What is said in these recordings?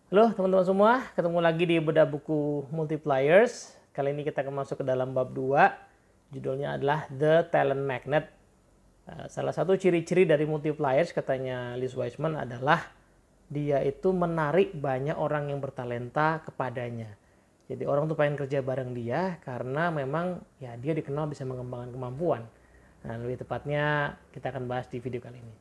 Halo teman-teman semua, ketemu lagi di Bedah Buku Multipliers. Kali ini kita akan masuk ke dalam bab 2. Judulnya adalah The Talent Magnet. Salah satu ciri-ciri dari multipliers katanya Liz Wiseman adalah dia itu menarik banyak orang yang bertalenta kepadanya. Jadi orang tuh pengen kerja bareng dia karena memang ya dia dikenal bisa mengembangkan kemampuan. Nah, lebih tepatnya kita akan bahas di video kali ini.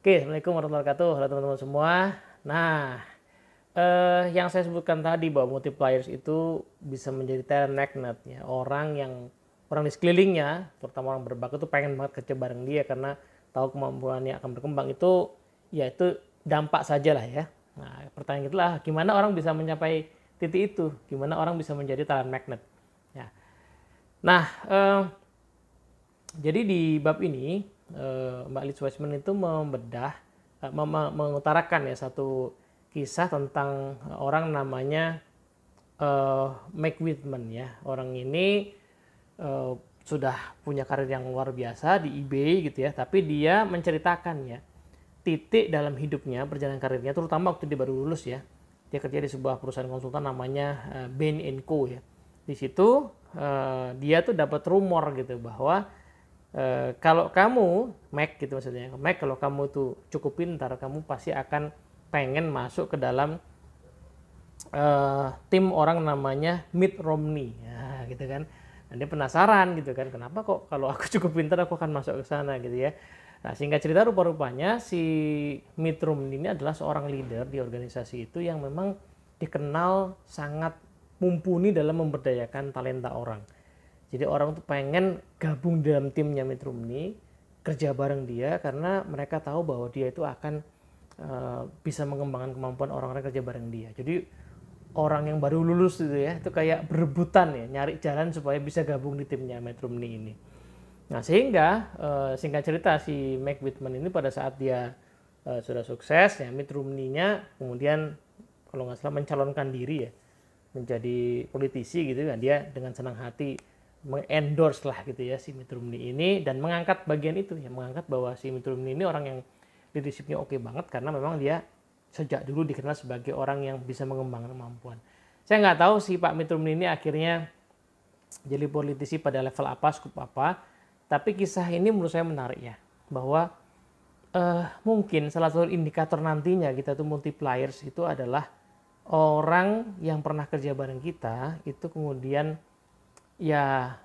Oke, Assalamualaikum warahmatullahi wabarakatuh. Halo teman-teman semua. Nah, yang saya sebutkan tadi bahwa multipliers itu bisa menjadi talent magnet ya. Orang di sekelilingnya, terutama orang berbakat itu pengen banget kerja bareng dia karena tahu kemampuannya akan berkembang itu ya itu dampak saja lah ya. Nah, pertanyaan itulah gimana orang bisa mencapai titik itu? Gimana orang bisa menjadi talent magnet? Ya. Nah, jadi di bab ini Mbak Liz Wiseman itu mengutarakan ya satu kisah tentang orang namanya Meg Whitman ya. Orang ini sudah punya karir yang luar biasa di eBay gitu ya, tapi dia menceritakan ya titik dalam hidupnya, perjalanan karirnya, terutama waktu dia baru lulus ya. Dia kerja di sebuah perusahaan konsultan namanya Bain & Co ya. Di situ dia tuh dapat rumor gitu bahwa kalau kamu Mac gitu maksudnya, Mac kalau kamu tuh cukup pintar, kamu pasti akan pengen masuk ke dalam tim orang namanya Mitt Romney, ya, gitu kan. Dan dia penasaran gitu kan, kenapa kok kalau aku cukup pintar aku akan masuk ke sana gitu ya. Nah, singkat cerita rupa-rupanya si Mitt Romney ini adalah seorang leader di organisasi itu yang memang dikenal sangat mumpuni dalam memberdayakan talenta orang. Jadi orang tuh pengen gabung dalam timnya Mitt Romney, kerja bareng dia karena mereka tahu bahwa dia itu akan bisa mengembangkan kemampuan orang-orang kerja bareng dia. Jadi orang yang baru lulus itu ya, itu kayak berebutan ya, nyari jalan supaya bisa gabung di timnya Mitt Romney ini. Nah sehingga singkat cerita si Meg Whitman ini pada saat dia sudah sukses ya, Mitt Romney-nya kemudian kalau nggak salah mencalonkan diri ya menjadi politisi gitu kan, dia dengan senang hati mengendorse lah gitu ya si Mitt Romney ini dan mengangkat bagian itu ya, mengangkat bahwa si Mitt Romney ini orang yang leadershipnya oke banget karena memang dia sejak dulu dikenal sebagai orang yang bisa mengembangkan kemampuan. Saya nggak tahu si Pak Mitt Romney ini akhirnya jadi politisi pada level apa, skup apa, tapi kisah ini menurut saya menarik ya, bahwa mungkin salah satu indikator nantinya kita tuh multipliers itu adalah orang yang pernah kerja bareng kita itu kemudian ya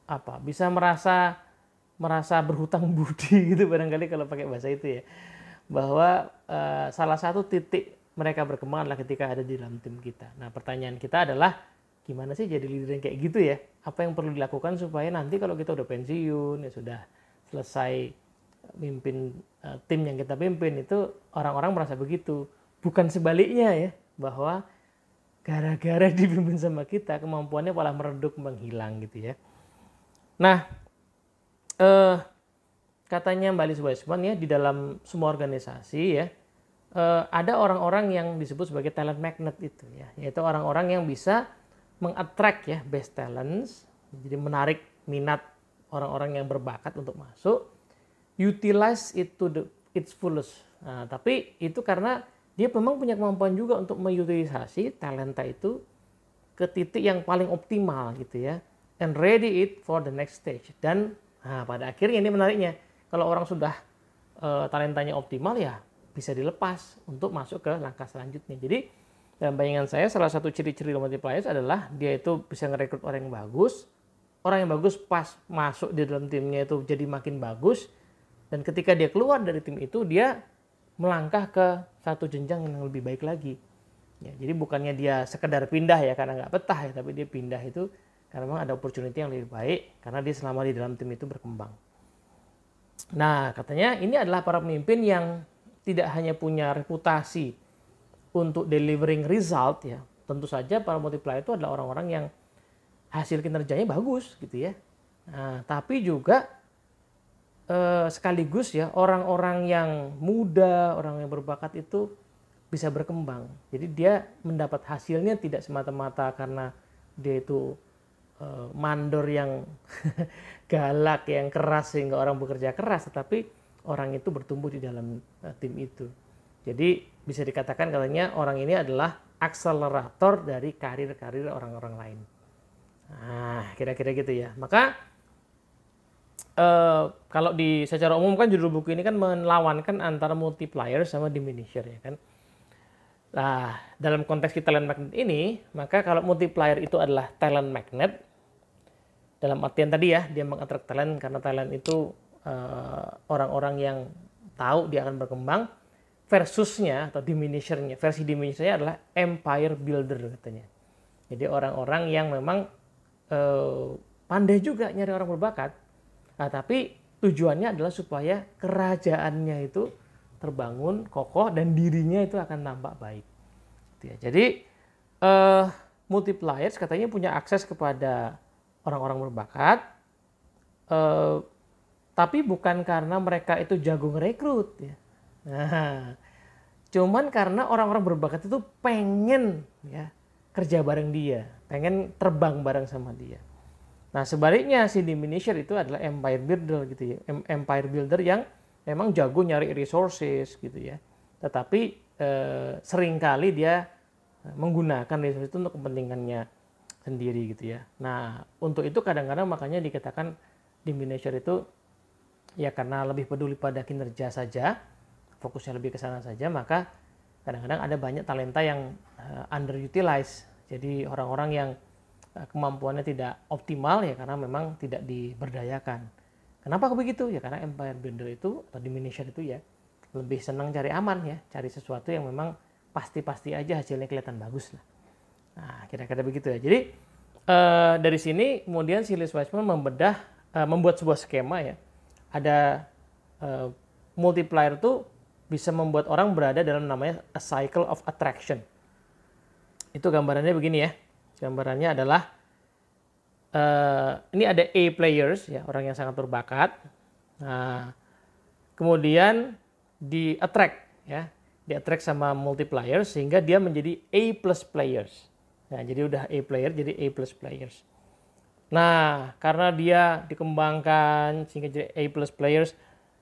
apa bisa merasa berhutang budi gitu barangkali kalau pakai bahasa itu ya, bahwa salah satu titik mereka berkembang adalah ketika ada di dalam tim kita. Nah pertanyaan kita adalah gimana sih jadi leader yang kayak gitu ya, apa yang perlu dilakukan supaya nanti kalau kita udah pensiun ya sudah selesai mimpin tim yang kita pimpin itu orang-orang merasa begitu, bukan sebaliknya ya, bahwa gara-gara dipimpin sama kita kemampuannya malah meredup menghilang gitu ya. Nah katanya Mbak Liz Wiseman ya di dalam semua organisasi ya ada orang-orang yang disebut sebagai talent magnet itu ya, yaitu orang-orang yang bisa mengattract ya best talents, jadi menarik minat orang-orang yang berbakat untuk masuk, utilize it to its fullest. Nah, tapi itu karena dia memang punya kemampuan juga untuk mengutilisasi talenta itu ke titik yang paling optimal gitu ya, and ready it for the next stage. Dan pada akhirnya ini menariknya, kalau orang sudah talentanya optimal ya bisa dilepas untuk masuk ke langkah selanjutnya. Jadi dalam bayangan saya salah satu ciri-ciri multipliers adalah dia itu bisa ngerekrut orang yang bagus. Orang yang bagus pas masuk di dalam timnya itu jadi makin bagus, dan ketika dia keluar dari tim itu dia melangkah ke satu jenjang yang lebih baik lagi. Ya, jadi bukannya dia sekedar pindah ya karena nggak betah ya, tapi dia pindah itu karena memang ada opportunity yang lebih baik karena dia selama di dalam tim itu berkembang. Nah, katanya ini adalah para pemimpin yang tidak hanya punya reputasi untuk delivering result ya. Tentu saja para multiplier itu adalah orang-orang yang hasil kinerjanya bagus gitu ya. Nah, tapi juga sekaligus ya orang-orang yang muda, orang yang berbakat itu bisa berkembang. Jadi dia mendapat hasilnya tidak semata-mata karena dia itu mandor yang galak, yang keras sehingga orang bekerja keras, tetapi orang itu bertumbuh di dalam tim itu. Jadi bisa dikatakan katanya orang ini adalah akselerator dari karir-karir orang-orang lain. Nah, kira-kira gitu ya. Maka kalau secara umum kan judul buku ini kan melawankan antara multiplier sama diminisher ya kan. Nah, dalam konteks talent magnet ini, maka kalau multiplier itu adalah talent magnet, dalam artian tadi ya, dia mengattract talent karena talent itu orang-orang yang tahu dia akan berkembang, versusnya atau diminishernya, versi diminishernya adalah empire builder katanya. Jadi orang-orang yang memang pandai juga nyari orang berbakat, nah, tapi tujuannya adalah supaya kerajaannya itu terbangun kokoh dan dirinya itu akan nampak baik. Jadi multipliers katanya punya akses kepada orang-orang berbakat, tapi bukan karena mereka itu jago ngerekrut. Ya. Nah, cuman karena orang-orang berbakat itu pengen ya kerja bareng dia, pengen terbang bareng sama dia. Nah, sebaliknya si diminisher itu adalah empire builder gitu ya, empire builder yang memang jago nyari resources gitu ya, tetapi seringkali dia menggunakan resources itu untuk kepentingannya sendiri gitu ya. Nah, untuk itu kadang-kadang makanya dikatakan diminisher itu ya karena lebih peduli pada kinerja saja, fokusnya lebih ke sana saja, maka kadang-kadang ada banyak talenta yang underutilized. Jadi orang-orang yang kemampuannya tidak optimal ya karena memang tidak diberdayakan. Kenapa kok begitu? Ya karena empire builder itu atau diminisher itu ya lebih senang cari aman ya, cari sesuatu yang memang pasti-pasti aja hasilnya kelihatan bagus lah. Nah, kira-kira begitu ya. Jadi dari sini kemudian si Liz Wiseman membuat sebuah skema ya. Ada multiplier itu bisa membuat orang berada dalam namanya a cycle of attraction. Itu gambarannya begini ya. Gambarannya adalah ini ada A players ya, orang yang sangat berbakat. Nah, kemudian di attract ya, di attract sama multiplier sehingga dia menjadi A plus players. Nah, jadi udah A player jadi A plus players. Nah, karena dia dikembangkan sehingga jadi A plus players,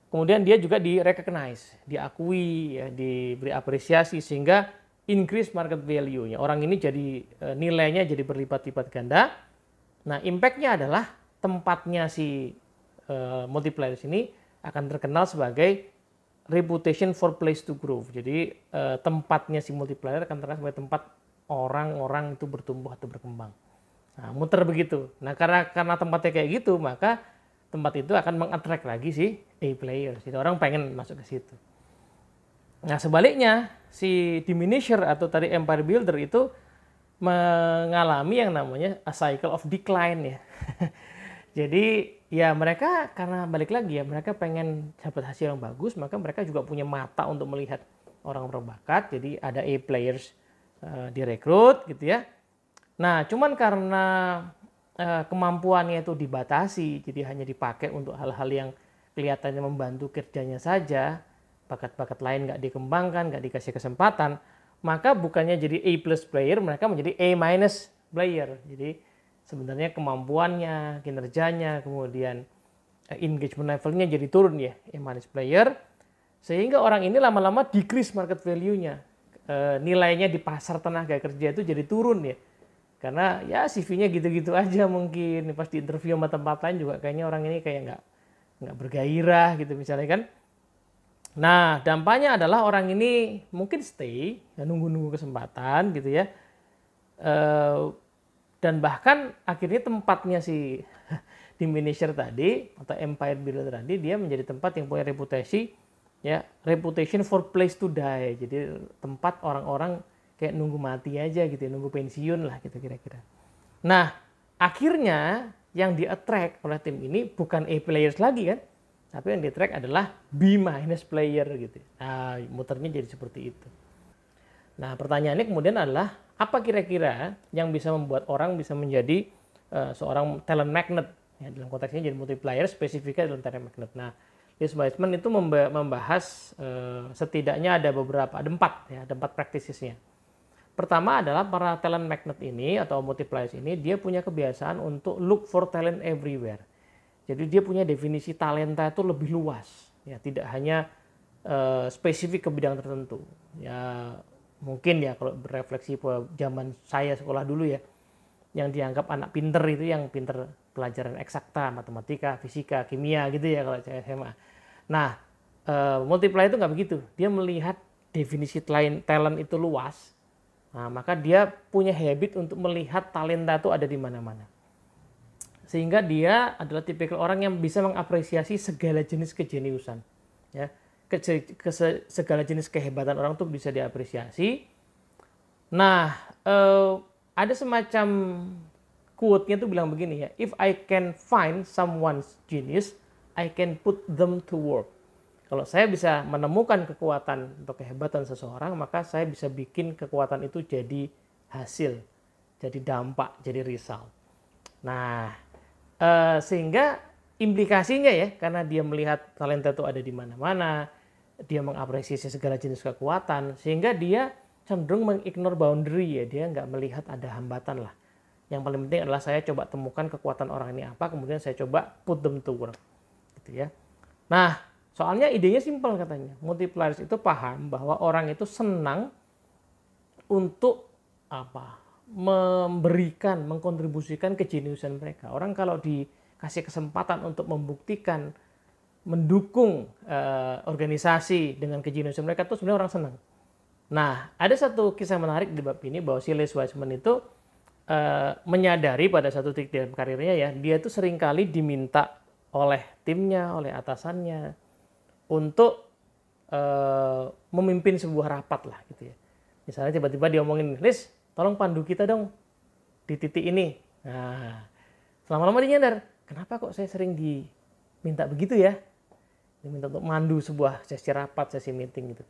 kemudian dia juga di-recognize, diakui, ya, diberi apresiasi sehingga increase market value-nya. Orang ini jadi nilainya jadi berlipat-lipat ganda. Nah, impact-nya adalah tempatnya si multipliers ini akan terkenal sebagai reputation for place to grow. Jadi tempatnya si multiplier akan terkenal sebagai tempat orang-orang itu bertumbuh atau berkembang. Nah, muter begitu. Nah, karena tempatnya kayak gitu, maka tempat itu akan mengattract lagi si A player. Jadi orang pengen masuk ke situ. Nah, sebaliknya si diminisher atau tadi empire builder itu mengalami yang namanya a cycle of decline ya. Jadi ya mereka karena balik lagi ya mereka pengen dapat hasil yang bagus, maka mereka juga punya mata untuk melihat orang berbakat. Jadi ada A players direkrut gitu ya. Nah, cuman karena kemampuannya itu dibatasi, jadi hanya dipakai untuk hal-hal yang kelihatannya membantu kerjanya saja, bakat-bakat lain nggak dikembangkan, nggak dikasih kesempatan, maka bukannya jadi A plus player, mereka menjadi A minus player. Jadi sebenarnya kemampuannya, kinerjanya, kemudian engagement levelnya jadi turun ya, A minus player, sehingga orang ini lama-lama decrease market value-nya. Nilainya di pasar tenaga kerja itu jadi turun ya. Karena ya CV-nya gitu-gitu aja mungkin. Pas di interview sama tempat lain juga kayaknya orang ini kayak nggak bergairah gitu misalnya kan. Nah, dampaknya adalah orang ini mungkin stay, ya, nunggu-nunggu kesempatan gitu ya. Dan bahkan akhirnya tempatnya si diminisher tadi atau empire builder tadi dia menjadi tempat yang punya reputasi ya, reputation for place to die. Jadi tempat orang-orang kayak nunggu mati aja gitu, nunggu pensiun lah gitu kira-kira. Nah, akhirnya yang di-attract oleh tim ini bukan A players lagi kan, tapi yang di-attract adalah B minus player gitu. Nah, muternya jadi seperti itu. Nah, pertanyaannya kemudian adalah apa kira-kira yang bisa membuat orang bisa menjadi seorang talent magnet? Ya, dalam konteksnya jadi multiplier, spesifiknya dalam talent magnet. Nah, Liz Wiseman itu membahas setidaknya ada 4 practices-nya. Pertama adalah para talent magnet ini atau multipliers ini dia punya kebiasaan untuk look for talent everywhere. Jadi dia punya definisi talenta itu lebih luas, ya tidak hanya spesifik ke bidang tertentu. Ya mungkin ya kalau berefleksi ke zaman saya sekolah dulu ya, yang dianggap anak pinter itu yang pinter pelajaran eksakta, matematika, fisika, kimia gitu ya kalau saya SMA. Nah, multiplier itu nggak begitu. Dia melihat definisi talent itu luas. Nah, maka dia punya habit untuk melihat talenta itu ada di mana-mana. Sehingga dia adalah tipikal orang yang bisa mengapresiasi segala jenis kejeniusan. Ya, segala jenis kehebatan orang itu bisa diapresiasi. Nah, ada semacam quote-nya tuh bilang begini ya, if I can find someone's genius, I can put them to work. Kalau saya bisa menemukan kekuatan atau kehebatan seseorang, maka saya bisa bikin kekuatan itu jadi hasil, jadi dampak, jadi result. Nah, sehingga implikasinya ya, karena dia melihat talenta itu ada di mana-mana, dia mengapresiasi segala jenis kekuatan, sehingga dia cenderung mengignore boundary ya, dia nggak melihat ada hambatan lah. Yang paling penting adalah saya coba temukan kekuatan orang ini apa, kemudian saya coba put them to work, gitu ya. Nah, soalnya idenya simpel katanya. Multipliers itu paham bahwa orang itu senang untuk apa? Memberikan, mengkontribusikan kejeniusan mereka. Orang kalau dikasih kesempatan untuk membuktikan, mendukung organisasi dengan kejeniusan mereka itu sebenarnya orang senang. Nah, ada satu kisah menarik di bab ini bahwa si Les Wiseman itu menyadari pada satu titik dalam karirnya ya, dia itu seringkali diminta oleh timnya, oleh atasannya untuk memimpin sebuah rapat lah gitu ya. Misalnya tiba-tiba dia omongin, Lis, tolong pandu kita dong di titik ini. Nah, selama-lama dia nyadar, kenapa kok saya sering diminta begitu ya? Diminta untuk mandu sebuah sesi rapat, sesi meeting gitu.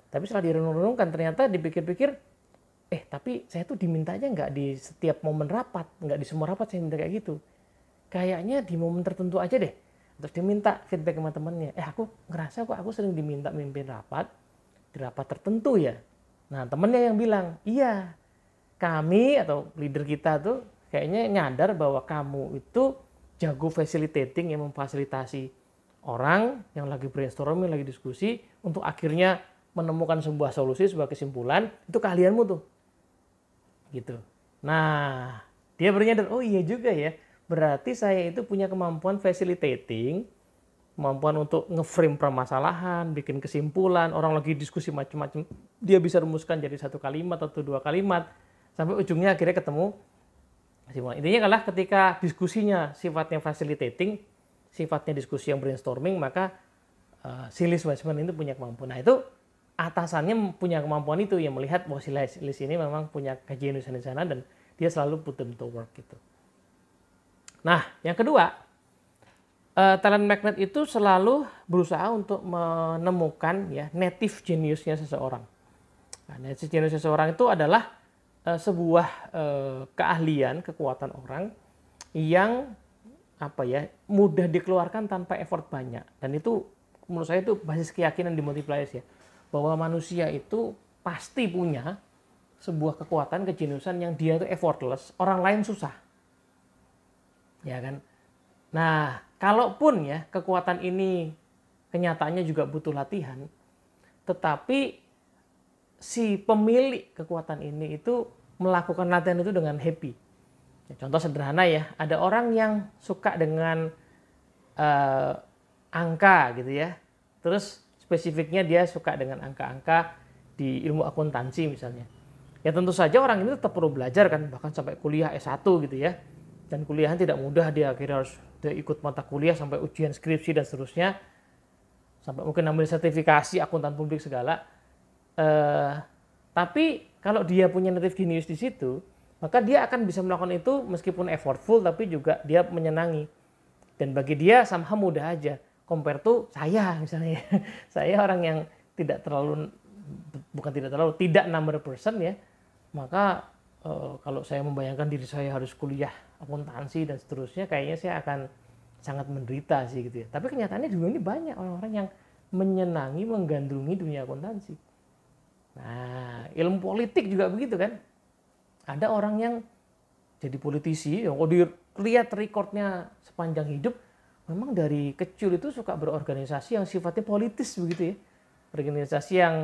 Tapi setelah direnung-renungkan, ternyata dipikir-pikir, tapi saya tuh dimintanya nggak di setiap momen rapat, nggak di semua rapat saya minta kayak gitu. Kayaknya di momen tertentu aja deh. Terus dia minta feedback sama temannya. Aku ngerasa kok aku sering diminta mimpin rapat, di rapat tertentu ya. Nah temennya yang bilang, iya kami atau leader kita tuh kayaknya nyadar bahwa kamu itu jago facilitating, yang memfasilitasi orang yang lagi brainstorming, lagi diskusi, untuk akhirnya menemukan sebuah solusi, sebuah kesimpulan, itu keahlianmu tuh. Gitu. Nah dia baru nyadar, oh iya juga ya. Berarti saya itu punya kemampuan facilitating, kemampuan untuk nge-frame permasalahan, bikin kesimpulan, orang lagi diskusi macam-macam, dia bisa rumuskan jadi satu kalimat atau dua kalimat, sampai ujungnya akhirnya ketemu kesimpulan. Intinya adalah ketika diskusinya sifatnya facilitating, sifatnya diskusi yang brainstorming, maka si Les Wiseman itu punya kemampuan. Nah itu atasannya punya kemampuan itu, yang melihat bahwa si Les ini memang punya kejeniusan di sana dan dia selalu put them to work gitu. Nah, yang kedua, talent magnet itu selalu berusaha untuk menemukan ya native genius-nya seseorang. Nah, native genius seseorang itu adalah sebuah keahlian, kekuatan orang yang mudah dikeluarkan tanpa effort banyak. Dan itu menurut saya itu basis keyakinan di multipliers ya, bahwa manusia itu pasti punya sebuah kekuatan, kejeniusan yang dia itu effortless, orang lain susah. Ya kan? Nah, kalaupun ya kekuatan ini kenyataannya juga butuh latihan, tetapi si pemilik kekuatan ini itu melakukan latihan itu dengan happy. Ya, contoh sederhana ya, ada orang yang suka dengan angka gitu ya. Terus spesifiknya dia suka dengan angka-angka di ilmu akuntansi misalnya. Ya tentu saja orang ini tetap perlu belajar kan, bahkan sampai kuliah S1 gitu ya. Dan kuliahnya tidak mudah, dia akhirnya harus ikut mata kuliah sampai ujian skripsi dan seterusnya, sampai mungkin ambil sertifikasi akuntan publik segala. Tapi kalau dia punya native genius di situ, maka dia akan bisa melakukan itu meskipun effortful, tapi juga dia menyenangi. Dan bagi dia somehow mudah aja. Compare to saya misalnya, saya orang yang tidak number person ya, maka kalau saya membayangkan diri saya harus kuliah akuntansi dan seterusnya, kayaknya saya akan sangat menderita sih gitu ya. Tapi kenyataannya juga ini banyak orang-orang yang menyenangi, menggandrungi dunia akuntansi. Nah, ilmu politik juga begitu kan. Ada orang yang jadi politisi, yang dilihat recordnya sepanjang hidup, memang dari kecil itu suka berorganisasi yang sifatnya politis begitu ya. Organisasi yang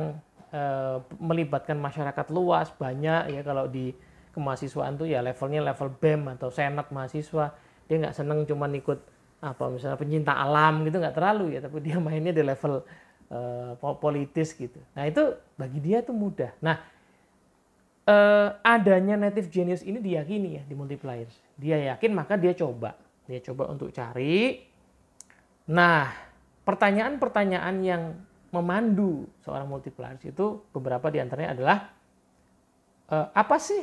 melibatkan masyarakat luas, banyak ya. Kalau di kemahasiswaan tuh ya levelnya level BEM atau senat mahasiswa. Dia nggak seneng cuma ikut apa misalnya pencinta alam gitu, nggak terlalu ya, tapi dia mainnya di level politis gitu. Nah itu bagi dia tuh mudah. Nah adanya native genius ini diyakini ya di multipliers. Dia yakin maka dia coba untuk cari. Nah pertanyaan-pertanyaan yang memandu seorang multipliers itu beberapa diantaranya adalah apa sih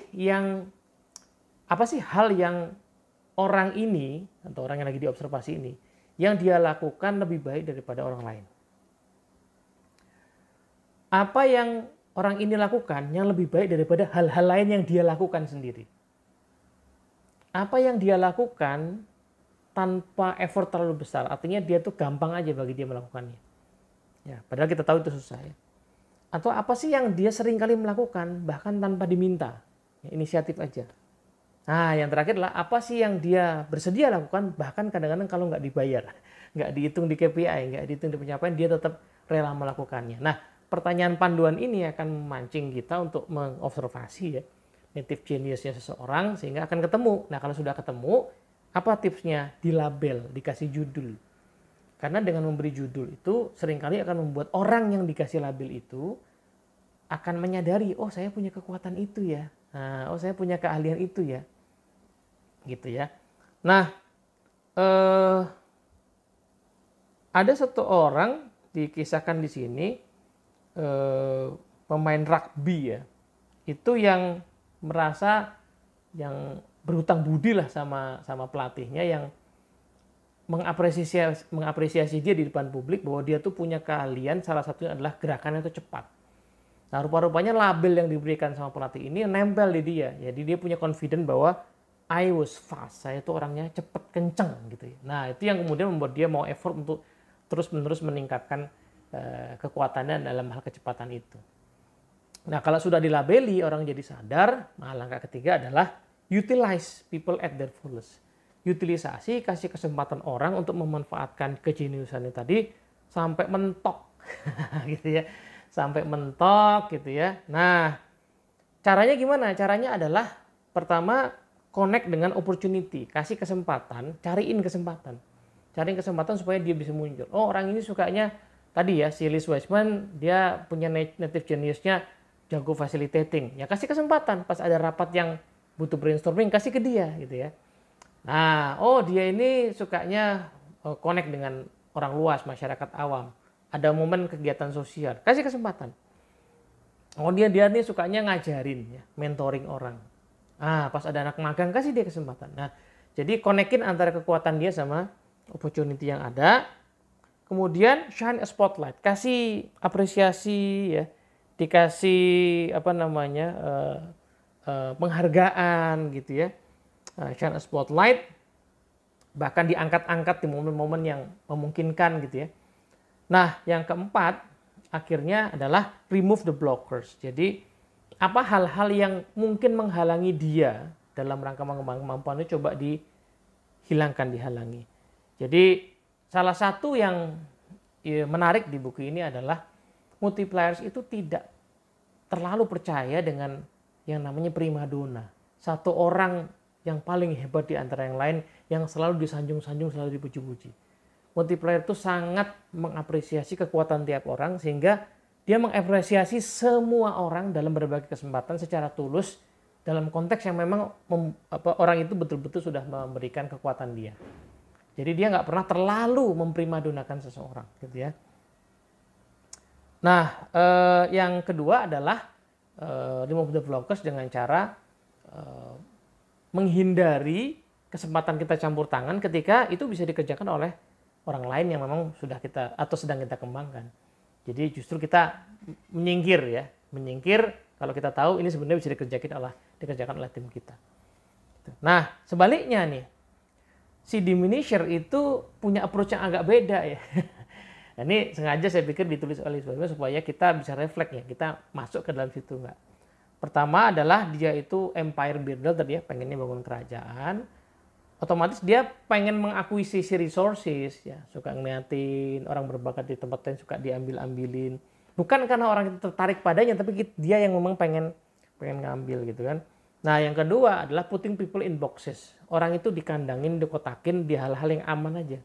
hal yang orang ini atau orang yang lagi diobservasi ini yang dia lakukan lebih baik daripada orang lain. Apa yang orang ini lakukan yang lebih baik daripada hal-hal lain yang dia lakukan sendiri. Apa yang dia lakukan tanpa effort terlalu besar, artinya dia tuh gampang aja bagi dia melakukannya. Ya, padahal kita tahu itu susah ya. Atau apa sih yang dia sering kali melakukan bahkan tanpa diminta, ya, inisiatif aja. Nah, yang terakhir adalah apa sih yang dia bersedia lakukan bahkan kadang-kadang kalau nggak dibayar, nggak dihitung di KPI, nggak dihitung di pencapaian, dia tetap rela melakukannya. Nah, pertanyaan panduan ini akan memancing kita untuk mengobservasi ya native geniusnya seseorang sehingga akan ketemu. Nah, kalau sudah ketemu, apa tipsnya? Dilabel, dikasih judul. Karena dengan memberi judul itu seringkali akan membuat orang yang dikasih label itu akan menyadari, oh saya punya kekuatan itu ya. Nah, oh saya punya keahlian itu ya. Gitu ya. Nah, ada satu orang dikisahkan di sini, pemain rugby ya. Itu yang merasa yang berhutang budi lah sama pelatihnya yang mengapresiasi dia di depan publik bahwa dia tuh punya keahlian, salah satunya adalah gerakannya itu cepat. Nah rupa-rupanya label yang diberikan sama pelatih ini nempel di dia. Jadi dia punya confident bahwa I was fast, saya tuh orangnya cepat kenceng gitu ya. Nah itu yang kemudian membuat dia mau effort untuk terus-menerus meningkatkan kekuatannya dalam hal kecepatan itu. Nah kalau sudah dilabeli orang jadi sadar, nah langkah ketiga adalah utilize people at their fullest. Utilisasi, kasih kesempatan orang untuk memanfaatkan kejeniusannya tadi sampai mentok gitu ya, sampai mentok gitu ya. Nah caranya gimana? Caranya adalah pertama connect dengan opportunity, kasih kesempatan, cariin kesempatan supaya dia bisa muncul. Oh orang ini sukanya tadi ya si Liz Wiseman, dia punya native geniusnya jago facilitating, ya kasih kesempatan pas ada rapat yang butuh brainstorming kasih ke dia gitu ya. Nah, oh dia ini sukanya connect dengan orang luas, masyarakat awam. Ada momen kegiatan sosial, kasih kesempatan. Oh dia nih sukanya ngajarin, ya, mentoring orang. Ah, pas ada anak magang kasih dia kesempatan. Nah, jadi connectin antara kekuatan dia sama opportunity yang ada. Kemudian shine a spotlight, kasih apresiasi, ya, dikasih apa namanya penghargaan gitu ya. Shine a spotlight, bahkan diangkat-angkat di momen-momen yang memungkinkan gitu ya. Nah, yang keempat akhirnya adalah remove the blockers. Jadi apa hal-hal yang mungkin menghalangi dia dalam rangka mengembangkan kemampuannya coba dihilangkan, dihalangi. Jadi salah satu yang menarik di buku ini adalah multipliers itu tidak terlalu percaya dengan yang namanya primadona. Satu orang yang paling hebat di antara yang lain, yang selalu disanjung-sanjung, selalu dipuji-puji. Multiplier itu sangat mengapresiasi kekuatan tiap orang, sehingga dia mengapresiasi semua orang dalam berbagai kesempatan secara tulus, dalam konteks yang memang orang itu betul-betul sudah memberikan kekuatan dia. Jadi dia nggak pernah terlalu memprimadonakan seseorang, gitu ya. Nah, yang kedua adalah remove the blockers dengan cara menghindari kesempatan kita campur tangan ketika itu bisa dikerjakan oleh orang lain yang memang sudah kita atau sedang kita kembangkan. Jadi justru kita menyingkir kalau kita tahu ini sebenarnya bisa dikerjakan oleh tim kita. Nah, sebaliknya nih, si diminisher itu punya approach yang agak beda ya. Nah, ini sengaja saya pikir ditulis oleh Ismail supaya kita bisa refleks ya, kita masuk ke dalam situ nggak. Pertama adalah dia itu empire builder tadi ya, pengennya bangun kerajaan. Otomatis dia pengen mengakuisisi resources ya, suka ngeliatin orang berbakat di tempat lain suka diambil-ambilin. Bukan karena orang itu tertarik padanya, tapi dia yang memang pengen ngambil gitu kan. Nah, yang kedua adalah putting people in boxes. Orang itu dikandangin, dikotakin di hal-hal yang aman aja.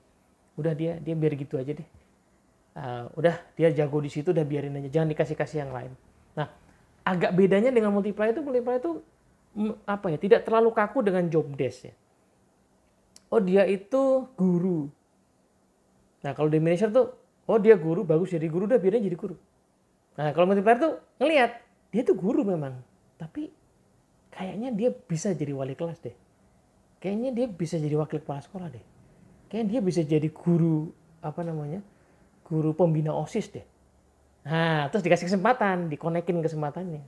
Udah dia biar gitu aja deh. Udah dia jago di situ, udah biarin aja, jangan dikasih yang lain. Nah, agak bedanya dengan multiplier itu apa ya, tidak terlalu kaku dengan job desk ya. Oh, dia itu guru. Nah, kalau di manager tuh, oh dia guru, bagus jadi guru, udah biarin jadi guru. Nah, kalau multiplier tuh ngelihat dia tuh guru memang, tapi kayaknya dia bisa jadi wali kelas deh. Kayaknya dia bisa jadi wakil kepala sekolah deh. Kayaknya dia bisa jadi guru guru pembina OSIS deh. Nah, terus dikasih kesempatan, dikonekin kesempatannya.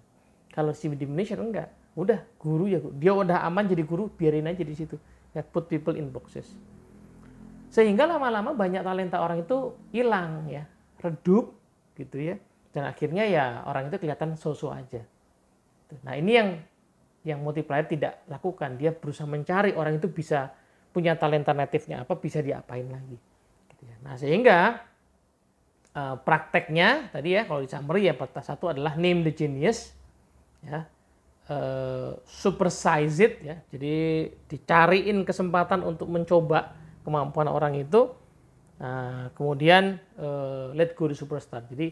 Kalau si di manager enggak, udah guru ya, dia udah aman jadi guru, biarin aja di situ. Ya, put people in boxes. Sehingga lama-lama banyak talenta orang itu hilang ya, redup gitu ya. Dan akhirnya ya orang itu kelihatan so-so aja. Nah, ini yang multiplier tidak lakukan. Dia berusaha mencari orang itu bisa punya talenta native-nya apa, bisa diapain lagi. Gitu ya. Nah, sehingga prakteknya tadi ya, kalau di summary ya, satu adalah name the genius, ya, supersize it ya, jadi dicariin kesempatan untuk mencoba kemampuan orang itu. Nah, kemudian let go the superstar. Jadi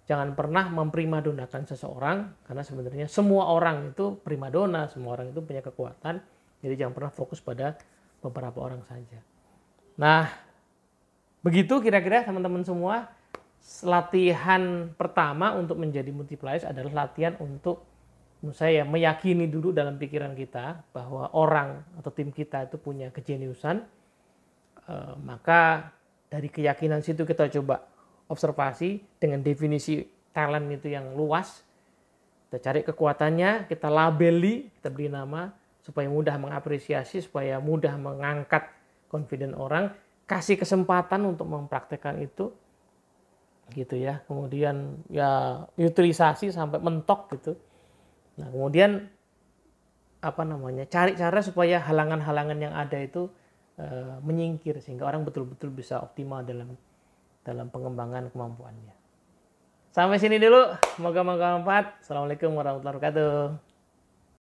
jangan pernah memprimadonakan seseorang, karena sebenarnya semua orang itu primadona, semua orang itu punya kekuatan. Jadi jangan pernah fokus pada beberapa orang saja. Nah, begitu kira-kira teman-teman semua. Latihan pertama untuk menjadi multipliers adalah latihan untuk menurut saya meyakini dulu dalam pikiran kita bahwa orang atau tim kita itu punya kejeniusan. Maka dari keyakinan situ kita coba observasi dengan definisi talent itu yang luas. Kita cari kekuatannya, kita labeli, kita beri nama supaya mudah mengapresiasi, supaya mudah mengangkat confidence orang, kasih kesempatan untuk mempraktekkan itu. Gitu ya, kemudian ya utilisasi sampai mentok gitu. Nah, kemudian cari cara supaya halangan-halangan yang ada itu menyingkir sehingga orang betul-betul bisa optimal dalam pengembangan kemampuannya. Sampai sini dulu, semoga bermanfaat. Assalamualaikum warahmatullahi wabarakatuh.